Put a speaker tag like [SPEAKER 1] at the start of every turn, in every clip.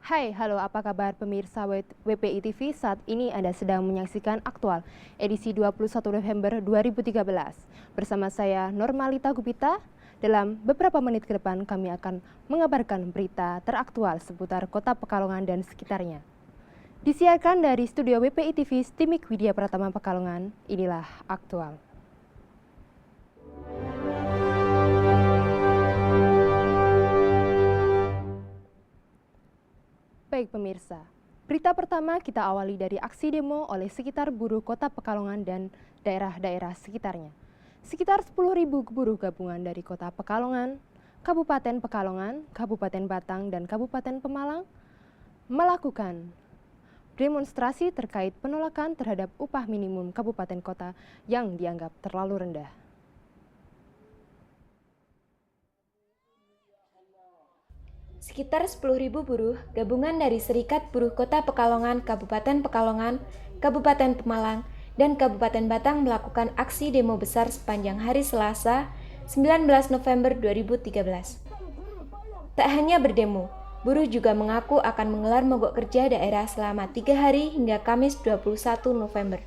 [SPEAKER 1] Hai, halo, apa kabar pemirsa WPI TV? Saat ini Anda sedang menyaksikan Aktual, edisi 21 November 2013. Bersama saya, Normalita Gupita. Dalam beberapa menit ke depan, kami akan mengabarkan berita teraktual seputar Kota Pekalongan dan sekitarnya. Disiarkan dari studio WPI TV Stimik Widya Pratama Pekalongan, inilah Aktual. Baik pemirsa, berita pertama kita awali dari aksi demo oleh sekitar buruh Kota Pekalongan dan daerah-daerah sekitarnya. Sekitar 10.000 buruh gabungan dari Kota Pekalongan, Kabupaten Pekalongan, Kabupaten Batang, dan Kabupaten Pemalang melakukan demonstrasi terkait penolakan terhadap upah minimum kabupaten kota yang dianggap terlalu rendah.
[SPEAKER 2] Sekitar 10.000 buruh gabungan dari Serikat Buruh Kota Pekalongan, Kabupaten Pekalongan, Kabupaten Pemalang, dan Kabupaten Batang melakukan aksi demo besar sepanjang hari Selasa, 19 November 2013. Tak hanya berdemo, buruh juga mengaku akan menggelar mogok kerja daerah selama 3 hari hingga Kamis 21 November.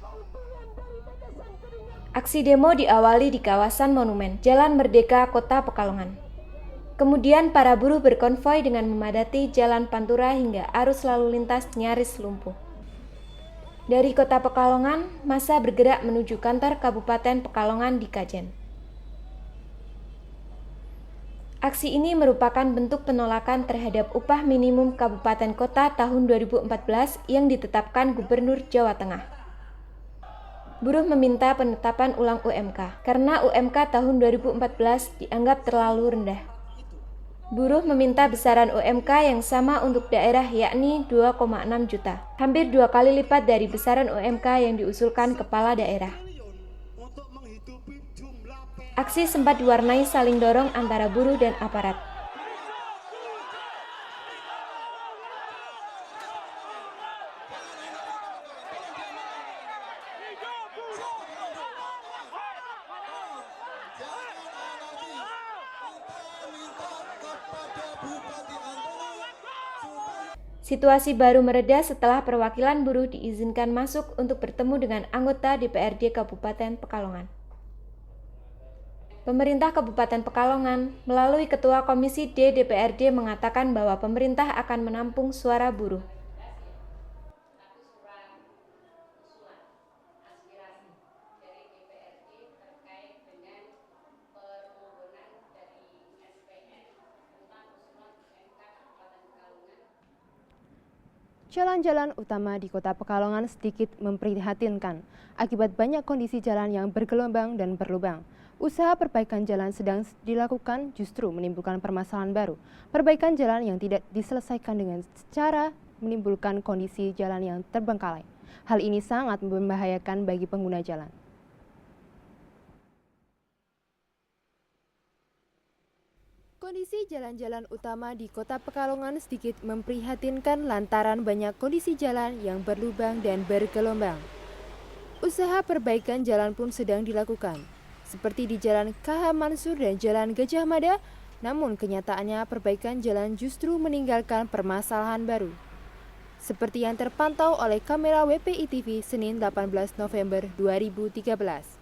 [SPEAKER 2] Aksi demo diawali di kawasan Monumen, Jalan Merdeka, Kota Pekalongan. Kemudian para buruh berkonvoi dengan memadati Jalan Pantura hingga arus lalu lintas nyaris lumpuh. Dari Kota Pekalongan, massa bergerak menuju kantor Kabupaten Pekalongan di Kajen. Aksi ini merupakan bentuk penolakan terhadap upah minimum kabupaten kota tahun 2014 yang ditetapkan Gubernur Jawa Tengah. Buruh meminta penetapan ulang UMK karena UMK tahun 2014 dianggap terlalu rendah. Buruh meminta besaran UMK yang sama untuk daerah yakni 2,6 juta, hampir 2 kali lipat dari besaran UMK yang diusulkan kepala daerah. Aksi sempat diwarnai saling dorong antara buruh dan aparat. Situasi baru mereda setelah perwakilan buruh diizinkan masuk untuk bertemu dengan anggota DPRD Kabupaten Pekalongan. Pemerintah Kabupaten Pekalongan melalui Ketua Komisi D DPRD mengatakan bahwa pemerintah akan menampung suara buruh.
[SPEAKER 1] Jalan-jalan utama di Kota Pekalongan sedikit memprihatinkan akibat banyak kondisi jalan yang bergelombang dan berlubang. Usaha perbaikan jalan sedang dilakukan justru menimbulkan permasalahan baru. Perbaikan jalan yang tidak diselesaikan dengan cara menimbulkan kondisi jalan yang terbengkalai. Hal ini sangat membahayakan bagi pengguna jalan. Kondisi jalan-jalan utama di Kota Pekalongan sedikit memprihatinkan lantaran banyak kondisi jalan yang berlubang dan bergelombang. Usaha perbaikan jalan pun sedang dilakukan, seperti di Jalan KH Mansur dan Jalan Gajah Mada, namun kenyataannya perbaikan jalan justru meninggalkan permasalahan baru. Seperti yang terpantau oleh kamera WPI TV Senin 18 November 2013.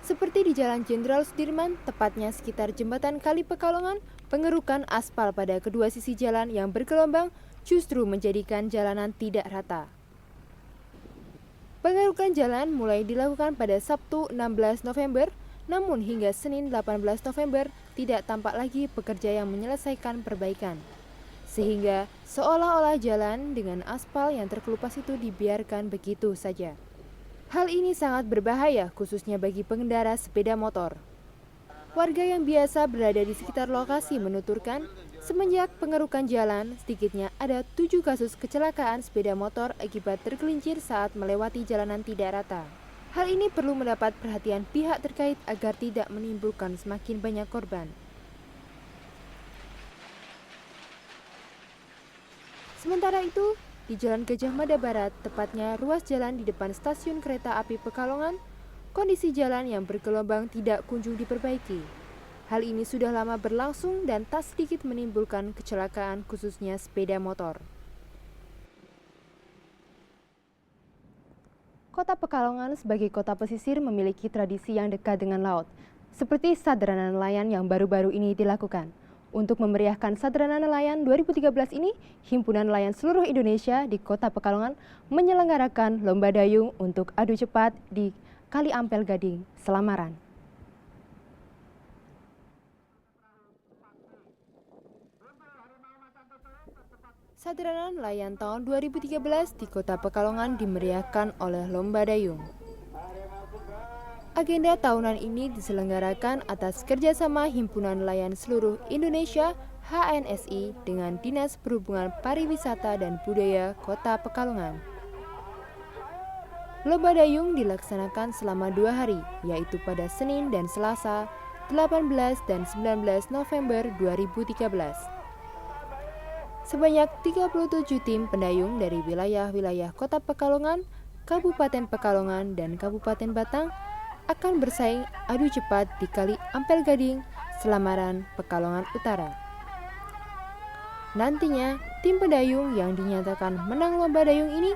[SPEAKER 1] Seperti di Jalan Jenderal Sudirman, tepatnya sekitar Jembatan Kali Pekalongan, pengerukan aspal pada kedua sisi jalan yang bergelombang justru menjadikan jalanan tidak rata. Pengerukan jalan mulai dilakukan pada Sabtu 16 November, namun hingga Senin 18 November tidak tampak lagi pekerja yang menyelesaikan perbaikan. Sehingga seolah-olah jalan dengan aspal yang terkelupas itu dibiarkan begitu saja. Hal ini sangat berbahaya khususnya bagi pengendara sepeda motor. Warga yang biasa berada di sekitar lokasi menuturkan, semenjak pengerukan jalan, sedikitnya ada 7 kasus kecelakaan sepeda motor akibat tergelincir saat melewati jalanan tidak rata. Hal ini perlu mendapat perhatian pihak terkait agar tidak menimbulkan semakin banyak korban. Sementara itu, di Jalan Gajah Mada Barat, tepatnya ruas jalan di depan stasiun kereta api Pekalongan, kondisi jalan yang bergelombang tidak kunjung diperbaiki. Hal ini sudah lama berlangsung dan tak sedikit menimbulkan kecelakaan khususnya sepeda motor. Kota Pekalongan sebagai kota pesisir memiliki tradisi yang dekat dengan laut, seperti Sadranan Nelayan yang baru-baru ini dilakukan. Untuk memeriahkan Sadranan Nelayan 2013 ini, Himpunan Nelayan Seluruh Indonesia di Kota Pekalongan menyelenggarakan lomba dayung untuk adu cepat di Kali Ampel Gading, Selamaran. Sadranan Nelayan tahun 2013 di Kota Pekalongan dimeriahkan oleh lomba dayung. Agenda tahunan ini diselenggarakan atas kerjasama Himpunan Nelayan Seluruh Indonesia HNSI dengan Dinas Perhubungan Pariwisata dan Budaya Kota Pekalongan. Lomba dayung dilaksanakan selama 2 hari, yaitu pada Senin dan Selasa, 18 dan 19 November 2013. Sebanyak 37 tim pendayung dari wilayah-wilayah Kota Pekalongan, Kabupaten Pekalongan, dan Kabupaten Batang akan bersaing adu cepat di Kali Ampel Gading, Selamaran, Pekalongan Utara. Nantinya, tim pendayung yang dinyatakan menang lomba dayung ini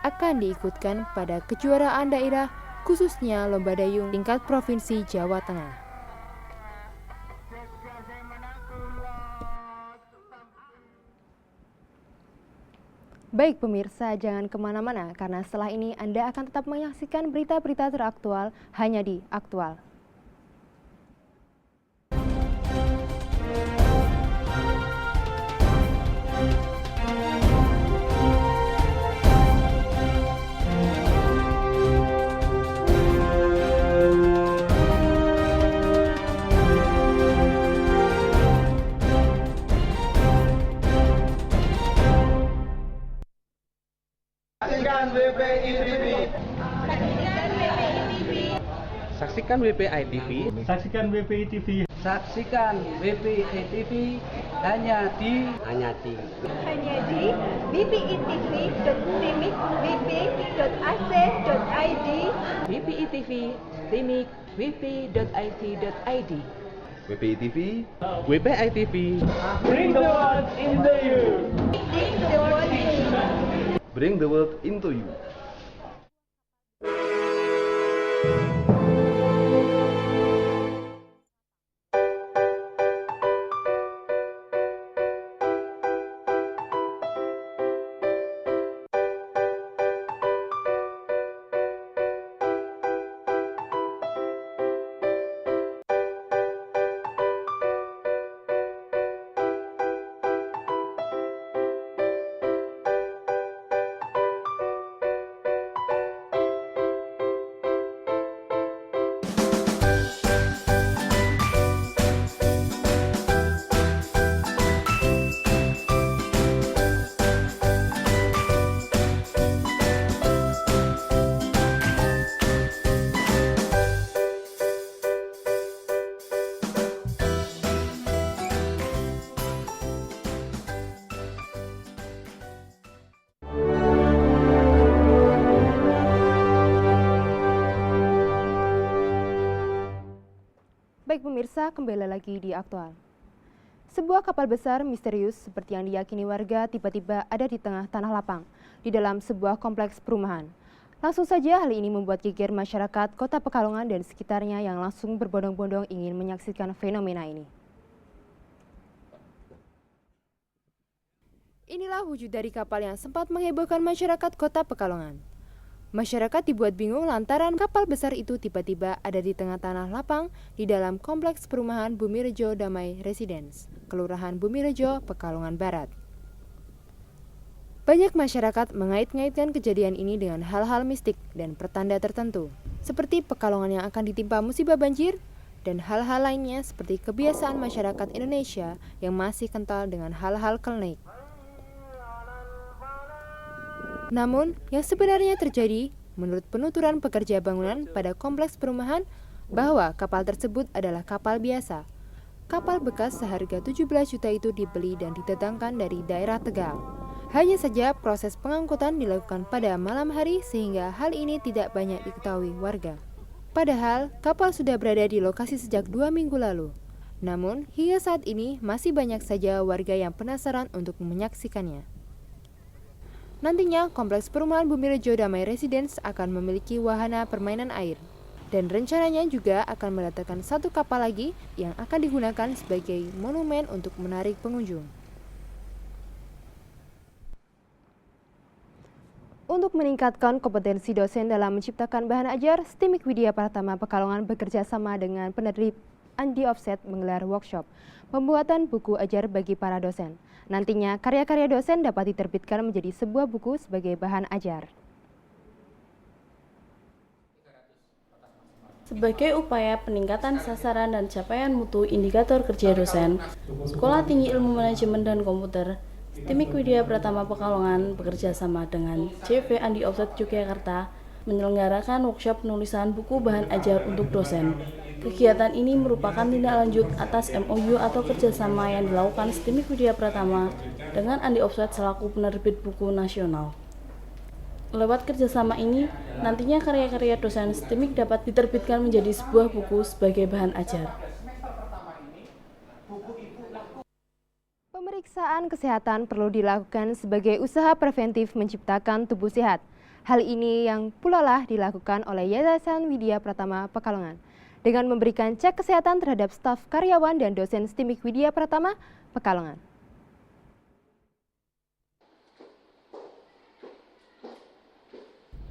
[SPEAKER 1] akan diikutkan pada kejuaraan daerah, khususnya lomba dayung tingkat Provinsi Jawa Tengah. Baik pemirsa, jangan kemana-mana karena setelah ini Anda akan tetap menyaksikan berita-berita teraktual hanya di Aktual.
[SPEAKER 3] Saksikan WPI TV.
[SPEAKER 4] Saksikan WPI TV.
[SPEAKER 3] Saksikan WPI TV hanya di
[SPEAKER 5] bpitv.timik.wp.ac.id
[SPEAKER 3] WPI TV, Timik, wp.ic.id.
[SPEAKER 6] WPI TV,
[SPEAKER 3] WPI TV.
[SPEAKER 4] Bring the world into you.
[SPEAKER 6] bring the world into you.
[SPEAKER 1] Baik pemirsa, kembali lagi di Aktual. Sebuah kapal besar misterius seperti yang diyakini warga tiba-tiba ada di tengah tanah lapang di dalam sebuah kompleks perumahan. Langsung saja hal ini membuat geger masyarakat Kota Pekalongan dan sekitarnya yang langsung berbondong-bondong ingin menyaksikan fenomena ini. Inilah wujud dari kapal yang sempat menghebohkan masyarakat Kota Pekalongan. Masyarakat dibuat bingung lantaran kapal besar itu tiba-tiba ada di tengah tanah lapang di dalam kompleks perumahan Bumirejo Damai Residence, Kelurahan Bumirejo, Pekalongan Barat. Banyak masyarakat mengait-ngaitkan kejadian ini dengan hal-hal mistik dan pertanda tertentu, seperti Pekalongan yang akan ditimpa musibah banjir, dan hal-hal lainnya seperti kebiasaan masyarakat Indonesia yang masih kental dengan hal-hal klinik. Namun, yang sebenarnya terjadi, menurut penuturan pekerja bangunan pada kompleks perumahan, bahwa kapal tersebut adalah kapal biasa. Kapal bekas seharga 17 juta itu dibeli dan didatangkan dari daerah Tegal. Hanya saja proses pengangkutan dilakukan pada malam hari sehingga hal ini tidak banyak diketahui warga. Padahal, kapal sudah berada di lokasi sejak 2 minggu lalu. Namun, hingga saat ini masih banyak saja warga yang penasaran untuk menyaksikannya. Nantinya, Kompleks Perumahan Bumirejo Damai Residence akan memiliki wahana permainan air. Dan rencananya juga akan mendatangkan satu kapal lagi yang akan digunakan sebagai monumen untuk menarik pengunjung. Untuk meningkatkan kompetensi dosen dalam menciptakan bahan ajar, STIMIK Widya Pratama Pekalongan bekerja sama dengan penerbit Andi Offset menggelar workshop pembuatan buku ajar bagi para dosen. Nantinya, karya-karya dosen dapat diterbitkan menjadi sebuah buku sebagai bahan ajar.
[SPEAKER 5] Sebagai upaya peningkatan sasaran dan capaian mutu indikator kerja dosen, Sekolah Tinggi Ilmu Manajemen dan Komputer STIMIK Widya Pratama Pekalongan bekerja sama dengan CV Andi Offset Yogyakarta menyelenggarakan workshop penulisan buku bahan ajar untuk dosen. Kegiatan ini merupakan tindak lanjut atas MOU atau kerjasama yang dilakukan STIMIK Widya Pratama dengan Andi Offset selaku penerbit buku nasional. Lewat kerjasama ini, nantinya karya-karya dosen STIMIK dapat diterbitkan menjadi sebuah buku sebagai bahan ajar.
[SPEAKER 1] Pemeriksaan kesehatan perlu dilakukan sebagai usaha preventif menciptakan tubuh sehat. Hal ini yang pula lah dilakukan oleh Yayasan Widya Pratama Pekalongan dengan memberikan cek kesehatan terhadap staf karyawan dan dosen STIMIK Widya Pratama Pekalongan.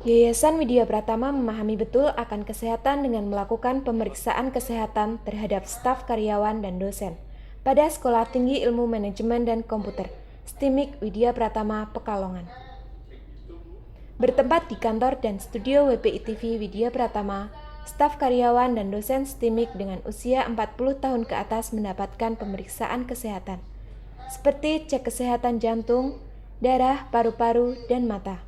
[SPEAKER 2] Yayasan Widya Pratama memahami betul akan kesehatan dengan melakukan pemeriksaan kesehatan terhadap staf karyawan dan dosen pada Sekolah Tinggi Ilmu Manajemen dan Komputer STIMIK Widya Pratama Pekalongan. Bertempat di kantor dan studio WPI TV Widya Pratama, staf karyawan dan dosen STIMIK dengan usia 40 tahun ke atas mendapatkan pemeriksaan kesehatan, seperti cek kesehatan jantung, darah, paru-paru, dan mata.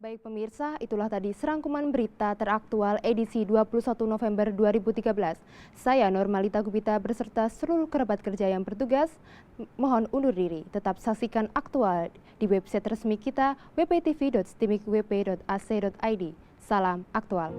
[SPEAKER 1] Baik pemirsa, itulah tadi serangkuman berita teraktual edisi 21 November 2013. Saya Normalita Gupita beserta seluruh kerabat kerja yang bertugas mohon undur diri. Tetap saksikan aktual di website resmi kita wptv.stimicwp.ac.id. Salam aktual.